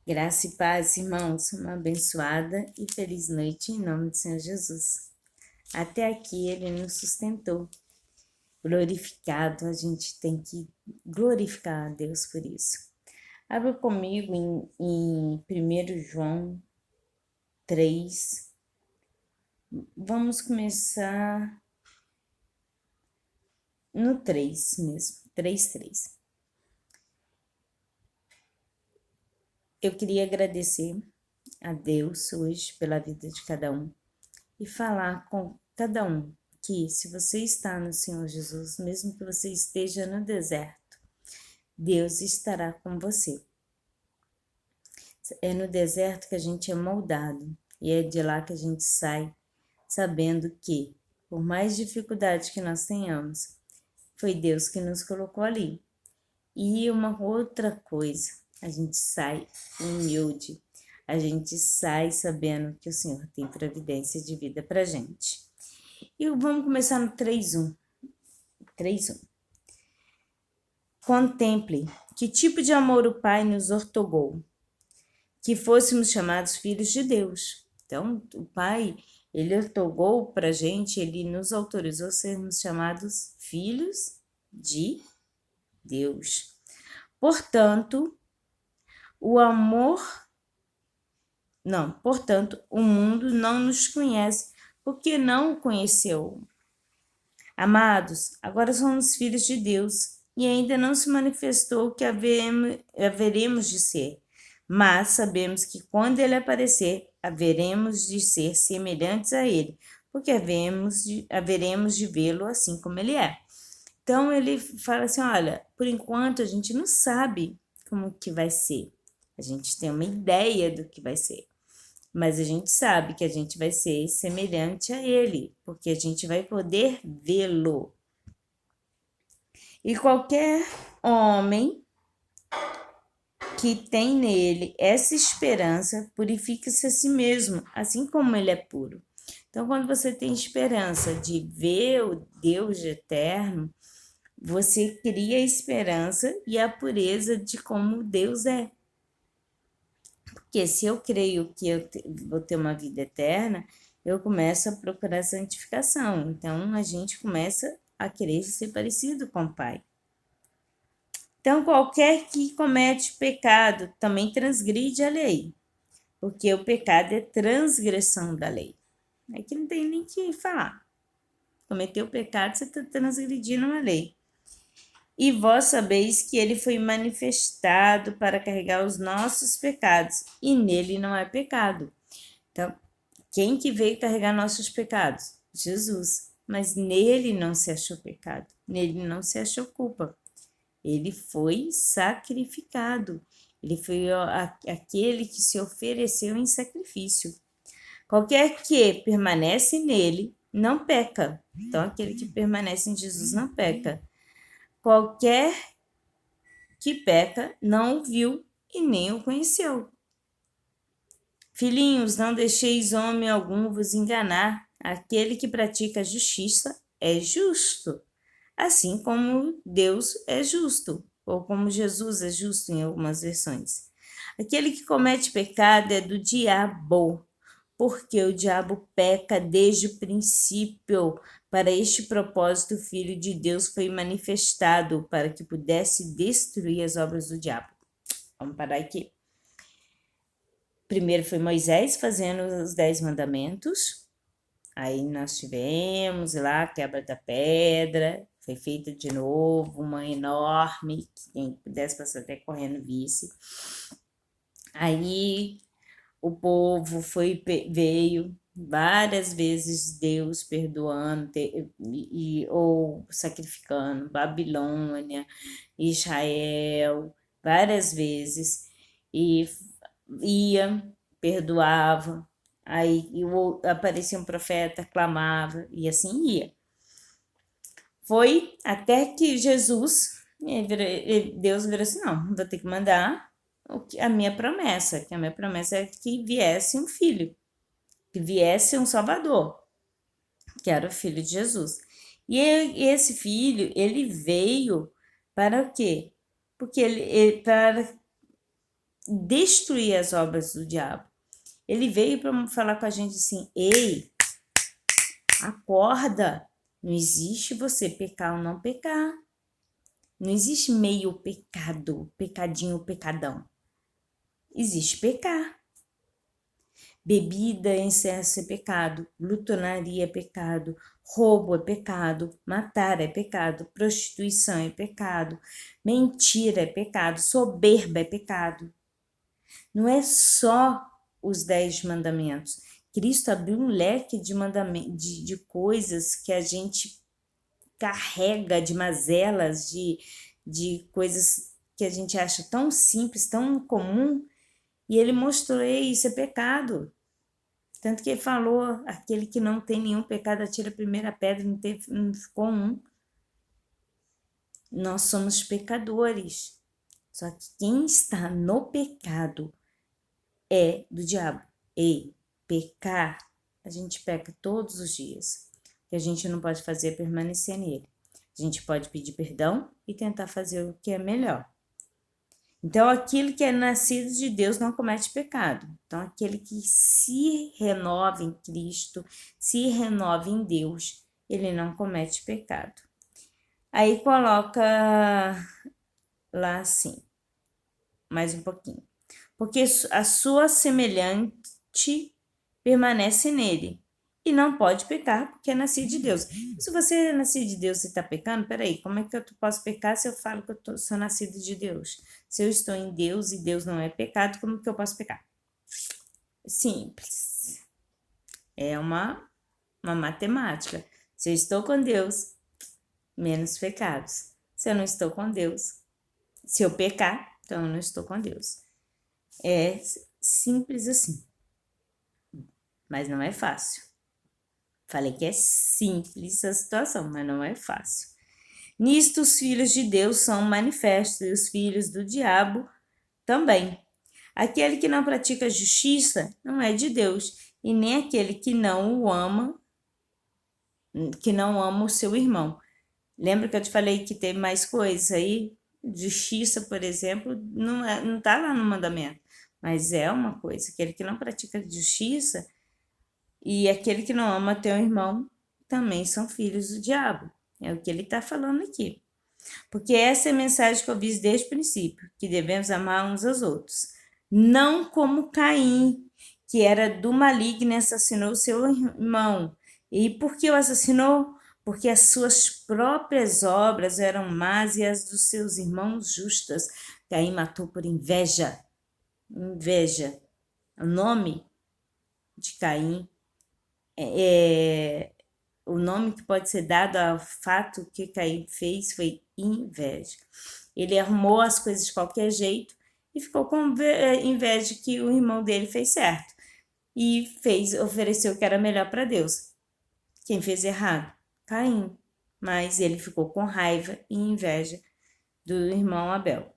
Graça e paz, irmãos, uma abençoada e feliz noite em nome do Senhor Jesus. Até aqui Ele nos sustentou. Glorificado, a gente tem que glorificar a Deus por isso. Abra comigo em 1 João 3. Vamos começar no 3 mesmo, 3:3. Eu queria agradecer a Deus hoje pela vida de cada um e falar com cada um que se você está no Senhor Jesus, mesmo que você esteja no deserto, Deus estará com você. É no deserto que a gente é moldado e é de lá que a gente sai sabendo que, por mais dificuldade que nós tenhamos, foi Deus que nos colocou ali. E uma outra coisa, a gente sai humilde, a gente sai sabendo que o Senhor tem providência de vida pra gente. E vamos começar no 3:1. 3:1. Contemple que tipo de amor o Pai nos ortogou, que fôssemos chamados filhos de Deus. Então, o Pai, Ele ortogou pra gente, Ele nos autorizou a sermos chamados filhos de Deus. Portanto, o mundo não nos conhece, porque não o conheceu. Amados, agora somos filhos de Deus e ainda não se manifestou o que haveremos de ser, mas sabemos que quando ele aparecer, haveremos de ser semelhantes a ele, porque haveremos de vê-lo assim como ele é. Então ele fala assim, olha, por enquanto a gente não sabe como que vai ser, a gente tem uma ideia do que vai ser. Mas a gente sabe que a gente vai ser semelhante a ele, porque a gente vai poder vê-lo. E qualquer homem que tem nele essa esperança purifica-se a si mesmo, assim como ele é puro. Então, quando você tem esperança de ver o Deus eterno, você cria a esperança e a pureza de como Deus é. Porque se eu creio que eu vou ter uma vida eterna, eu começo a procurar santificação. Então, a gente começa a querer ser parecido com o Pai. Então, qualquer que comete pecado também transgride a lei, porque o pecado é transgressão da lei. Aqui não tem nem que falar. Cometeu pecado, você está transgredindo a lei. E vós sabeis que ele foi manifestado para carregar os nossos pecados, e nele não há pecado. Então, quem que veio carregar nossos pecados? Jesus. Mas nele não se achou pecado, nele não se achou culpa. Ele foi sacrificado. Ele foi aquele que se ofereceu em sacrifício. Qualquer que permanece nele não peca. Então, aquele que permanece em Jesus não peca. Qualquer que peca não o viu e nem o conheceu. Filhinhos, não deixeis homem algum vos enganar. Aquele que pratica a justiça é justo, assim como Deus é justo, ou como Jesus é justo em algumas versões. Aquele que comete pecado é do diabo, porque o diabo peca desde o princípio. Para este propósito, o Filho de Deus foi manifestado para que pudesse destruir as obras do diabo. Vamos parar aqui. Primeiro foi Moisés fazendo os 10 mandamentos. Aí nós tivemos lá a quebra da pedra, foi feita de novo, uma enorme, que quem pudesse passar até correndo visse. Aí o povo veio várias vezes Deus perdoando ou sacrificando, Babilônia, Israel, várias vezes, e ia, perdoava, aí aparecia um profeta, clamava, e assim ia. Foi até que Deus virou assim, não, vou ter que mandar a minha promessa, que a minha promessa é que viesse um filho, que viesse um salvador, que era o filho de Jesus. E esse filho, ele veio para o quê? Porque destruir as obras do diabo. Ele veio para falar com a gente assim: ei, acorda, não existe você pecar ou não pecar. Não existe meio pecado, pecadinho, pecadão. Existe pecar. Bebida em excesso é pecado, glutonaria é pecado, roubo é pecado, matar é pecado, prostituição é pecado, mentira é pecado, soberba é pecado. Não é só os 10 mandamentos. Cristo abriu um leque de mandamentos, de coisas que a gente carrega, de mazelas, de coisas que a gente acha tão simples, tão comum, e ele mostrou: isso é pecado. Tanto que ele falou: aquele que não tem nenhum pecado atira a primeira pedra, não ficou um. Nós somos pecadores. Só que quem está no pecado é do diabo. E pecar, a gente peca todos os dias. O que a gente não pode fazer é permanecer nele. A gente pode pedir perdão e tentar fazer o que é melhor. Então, aquele que é nascido de Deus não comete pecado. Então, aquele que se renova em Cristo, se renova em Deus, ele não comete pecado. Aí coloca lá assim, mais um pouquinho. Porque a sua semelhante permanece nele e não pode pecar porque é nascido de Deus. Se você é nascido de Deus e está pecando, peraí, como é que eu posso pecar se eu falo que eu sou nascido de Deus? Se eu estou em Deus e Deus não é pecado, como que eu posso pecar? Simples. É uma matemática. Se eu estou com Deus, menos pecados. Se eu não estou com Deus, se eu pecar, então eu não estou com Deus. É simples assim. Mas não é fácil. Falei que é simples a situação, mas não é fácil. Nisto os filhos de Deus são manifestos e os filhos do diabo também. Aquele que não pratica justiça não é de Deus, e nem aquele que não o ama o seu irmão. Lembra que eu te falei que tem mais coisas aí? Justiça, por exemplo, não tá lá no mandamento, mas é uma coisa. Aquele que não pratica justiça e aquele que não ama teu irmão também são filhos do diabo. É o que ele está falando aqui. Porque essa é a mensagem que eu vi desde o princípio, que devemos amar uns aos outros. Não como Caim, que era do maligno e assassinou seu irmão. E por que o assassinou? Porque as suas próprias obras eram más e as dos seus irmãos justas. Caim matou por inveja. Inveja. O nome de Caim o nome que pode ser dado ao fato que Caim fez foi inveja. Ele arrumou as coisas de qualquer jeito e ficou com inveja que o irmão dele fez certo e ofereceu o que era melhor para Deus. Quem fez errado? Caim. Mas ele ficou com raiva e inveja do irmão Abel.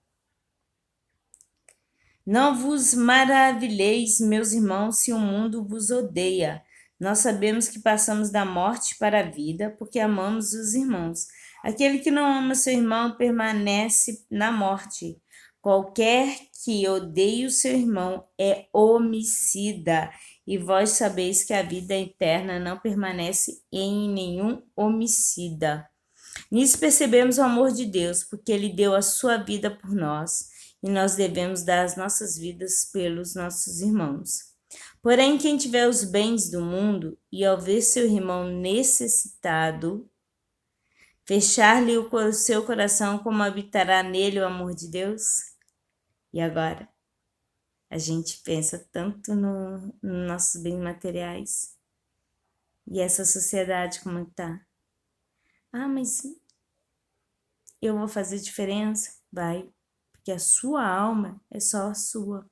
Não vos maravilheis, meus irmãos, se o mundo vos odeia. Nós sabemos que passamos da morte para a vida, porque amamos os irmãos. Aquele que não ama seu irmão permanece na morte. Qualquer que odeie o seu irmão é homicida. E vós sabeis que a vida eterna não permanece em nenhum homicida. Nisso percebemos o amor de Deus, porque ele deu a sua vida por nós, e nós devemos dar as nossas vidas pelos nossos irmãos. Porém, quem tiver os bens do mundo e ao ver seu irmão necessitado, fechar-lhe o seu coração, como habitará nele o amor de Deus? E agora? A gente pensa tanto nos nossos bens materiais. E essa sociedade como está? Ah, mas eu vou fazer diferença? Vai, porque a sua alma é só a sua.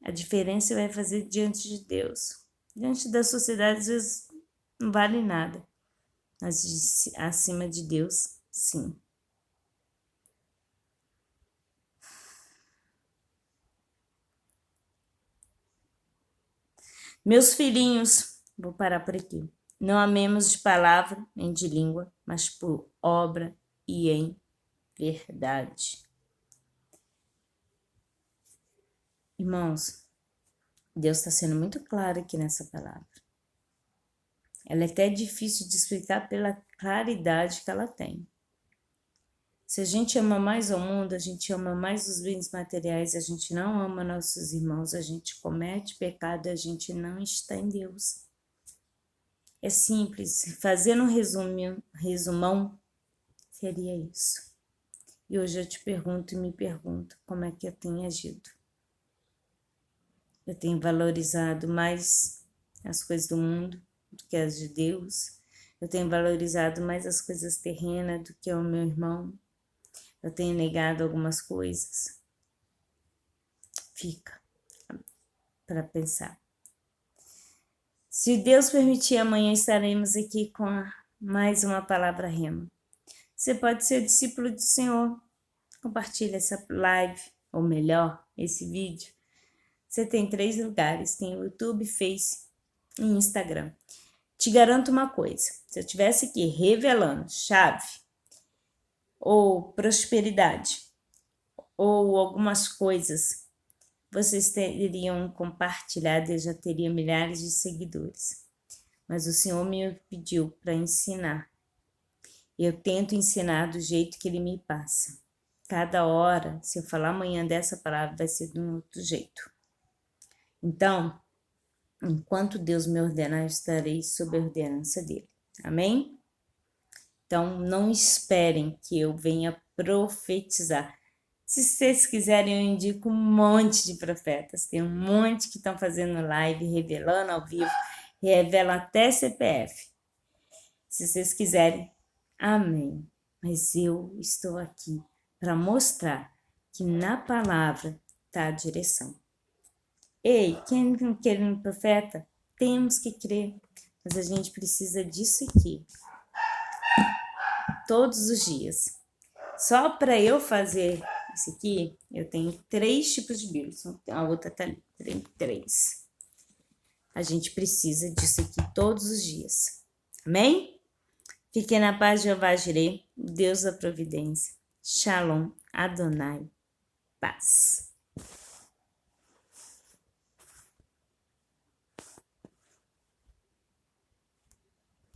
A diferença vai fazer diante de Deus. Diante da sociedade, às vezes, não vale nada. Mas acima de Deus, sim. Meus filhinhos, vou parar por aqui. Não amemos de palavra nem de língua, mas por obra e em verdade. Irmãos, Deus está sendo muito claro aqui nessa palavra. Ela é até difícil de explicar pela claridade que ela tem. Se a gente ama mais ao mundo, a gente ama mais os bens materiais, a gente não ama nossos irmãos, a gente comete pecado, a gente não está em Deus. É simples, fazendo um resumão, seria isso. E hoje eu te pergunto e me pergunto como é que eu tenho agido. Eu tenho valorizado mais as coisas do mundo do que as de Deus. Eu tenho valorizado mais as coisas terrenas do que o meu irmão. Eu tenho negado algumas coisas. Fica para pensar. Se Deus permitir, amanhã estaremos aqui com mais uma palavra rema. Você pode ser discípulo do Senhor. Compartilhe essa live, ou melhor, esse vídeo. Você tem 3 lugares, tem o YouTube, Face e Instagram. Te garanto uma coisa, se eu tivesse aqui revelando chave, ou prosperidade, ou algumas coisas, vocês teriam compartilhado e eu já teria milhares de seguidores. Mas o Senhor me pediu para ensinar. Eu tento ensinar do jeito que Ele me passa. Cada hora, se eu falar amanhã dessa palavra, vai ser de um outro jeito. Então, enquanto Deus me ordenar, eu estarei sob a ordenança dele. Amém? Então, não esperem que eu venha profetizar. Se vocês quiserem, eu indico um monte de profetas. Tem um monte que estão fazendo live, revelando ao vivo, revelam até CPF. Se vocês quiserem, amém. Mas eu estou aqui para mostrar que na palavra está a direção. Ei, quem não quer um profeta? Temos que crer, mas a gente precisa disso aqui, todos os dias. Só para eu fazer isso aqui, eu tenho 3 tipos de Bíblia, a outra tá ali, tem 3. A gente precisa disso aqui todos os dias, amém? Fiquem na paz de Jeová Jireh, Deus da providência. Shalom, Adonai, paz.